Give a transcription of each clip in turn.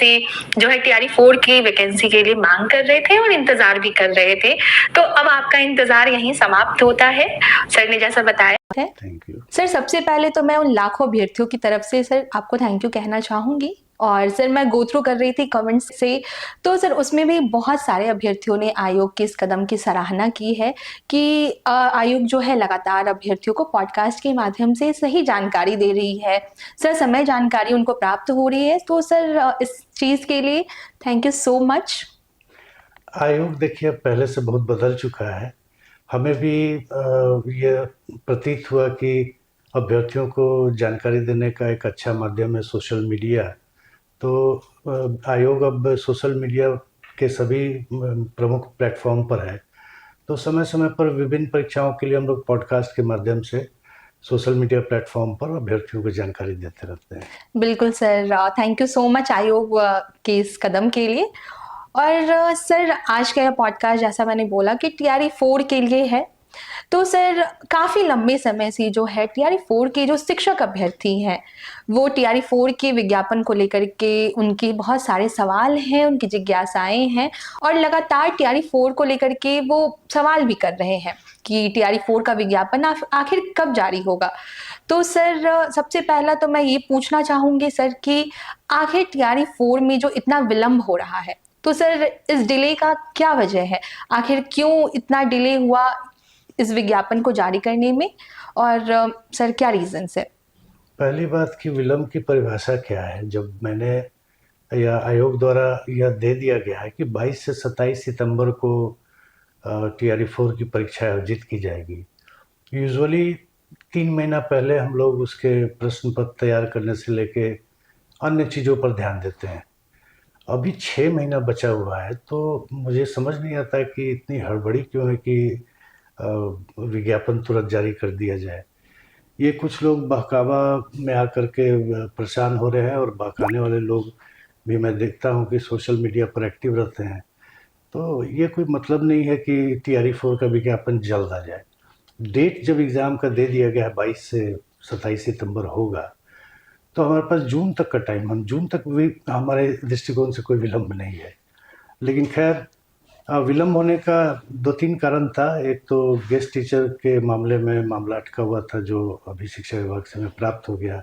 से जो है TRE 4 की वैकेंसी के लिए मांग कर रहे थे और इंतजार भी कर रहे थे। तो अब आपका इंतजार यहीं समाप्त होता है। सर ने जैसा बताया है। थैंक यू सर, सबसे पहले तो मैं उन लाखों अभ्यर्थियों की तरफ से सर आपको थैंक यू कहना चाहूंगी। और सर मैं गो थ्रू कर रही थी कमेंट्स से, तो सर उसमें भी बहुत सारे अभ्यर्थियों ने आयोग के इस कदम की सराहना की है कि आयोग जो है लगातार अभ्यर्थियों को पॉडकास्ट के माध्यम से सही जानकारी दे रही है। सर समय जानकारी उनको प्राप्त हो रही है, तो सर इस चीज़ के लिए थैंक यू सो मच। आयोग देखिए अब पहले से बहुत बदल चुका है। हमें भी ये प्रतीत हुआ कि अभ्यर्थियों को जानकारी देने का एक अच्छा माध्यम है सोशल मीडिया। तो आयोग अब सोशल मीडिया के सभी प्रमुख प्लेटफॉर्म पर है। तो समय समय पर विभिन्न परीक्षाओं के लिए हम लोग पॉडकास्ट के माध्यम से सोशल मीडिया प्लेटफॉर्म पर अभ्यर्थियों को जानकारी देते रहते हैं। बिल्कुल sir, thank you so much आयोग के इस कदम के लिए। और सर आज का यह पॉडकास्ट जैसा मैंने बोला कि TRE 4 के लिए है। तो सर काफ़ी लंबे समय से जो है TRE 4 के जो शिक्षक अभ्यर्थी हैं, वो TRE 4 के विज्ञापन को लेकर के उनके बहुत सारे सवाल हैं, उनकी जिज्ञासाएँ हैं और लगातार TRE 4 को लेकर के वो सवाल भी कर रहे हैं कि TRE 4 का विज्ञापन आखिर कब जारी होगा। तो सर सबसे पहला तो मैं ये पूछना चाहूँगी सर कि आखिर TRE 4 में जो इतना विलंब हो रहा है, तो सर इस डिले का क्या वजह है? आखिर क्यों इतना डिले हुआ इस विज्ञापन को जारी करने में और सर क्या रीज़न्स है? पहली बात कि विलंब की परिभाषा क्या है? जब मैंने या आयोग द्वारा यह दे दिया गया है कि 22 से 27 सितंबर को TRE 4 की परीक्षा आयोजित की जाएगी। यूजुअली 3 महीना पहले हम लोग उसके प्रश्न पत्र तैयार करने से लेके अन्य चीज़ों पर ध्यान देते हैं। अभी 6 महीना बचा हुआ है, तो मुझे समझ नहीं आता कि इतनी हड़बड़ी क्यों है कि विज्ञापन तुरंत जारी कर दिया जाए। ये कुछ लोग बहकावा में आकर के परेशान हो रहे हैं और बहकाने वाले लोग भी मैं देखता हूँ कि सोशल मीडिया पर एक्टिव रहते हैं। तो ये कोई मतलब नहीं है कि TRE 4 का विज्ञापन जल्द आ जाए। डेट जब एग्ज़ाम का दे दिया गया है 22 से 27 सितंबर होगा, तो हमारे पास जून तक का टाइम, हम जून तक भी हमारे दृष्टिकोण से कोई विलंब नहीं है। लेकिन खैर विलंब होने का 2-3 कारण था। एक तो गेस्ट टीचर के मामले में मामला अटका हुआ था जो अभी शिक्षा विभाग से हमें प्राप्त हो गया।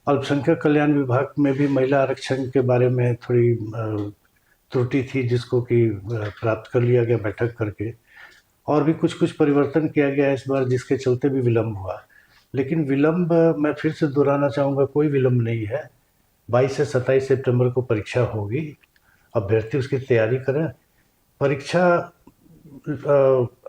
अल्पसंख्यक कल्याण विभाग में भी महिला आरक्षण के बारे में थोड़ी त्रुटि थी जिसको कि प्राप्त कर लिया गया बैठक करके। और भी कुछ-कुछ परिवर्तन किया गया इस बार जिसके चलते भी विलंब हुआ। लेकिन विलंब मैं फिर से दोहराना चाहूँगा, कोई विलंब नहीं है। 22 से 27 सितंबर को परीक्षा होगी, अभ्यर्थी उसकी तैयारी करें। परीक्षा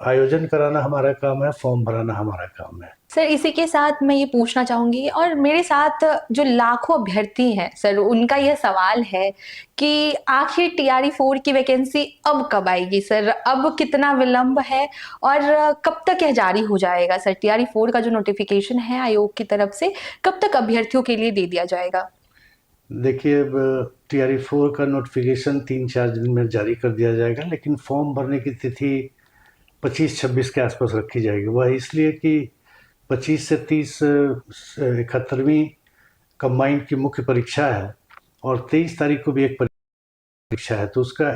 आयोजन कराना हमारा काम है, फॉर्म भराना हमारा काम है। सर इसी के साथ मैं ये पूछना चाहूँगी और मेरे साथ जो लाखों अभ्यर्थी हैं सर, उनका ये सवाल है कि आखिर TRE 4 की वैकेंसी अब कब आएगी सर? अब कितना विलंब है और कब तक यह जारी हो जाएगा सर? TRE 4 का जो नोटिफ़िकेशन है आयोग की तरफ से, कब तक अभ्यर्थियों के लिए दे दिया जाएगा? देखिए अब TRE 4 का नोटिफिकेशन 3-4 दिन में जारी कर दिया जाएगा, लेकिन फॉर्म भरने की तिथि 25-26 के आसपास रखी जाएगी। वह इसलिए कि 25 से 30 71वीं कंबाइंड की मुख्य परीक्षा है और 23 तारीख को भी एक परीक्षा है, तो उसका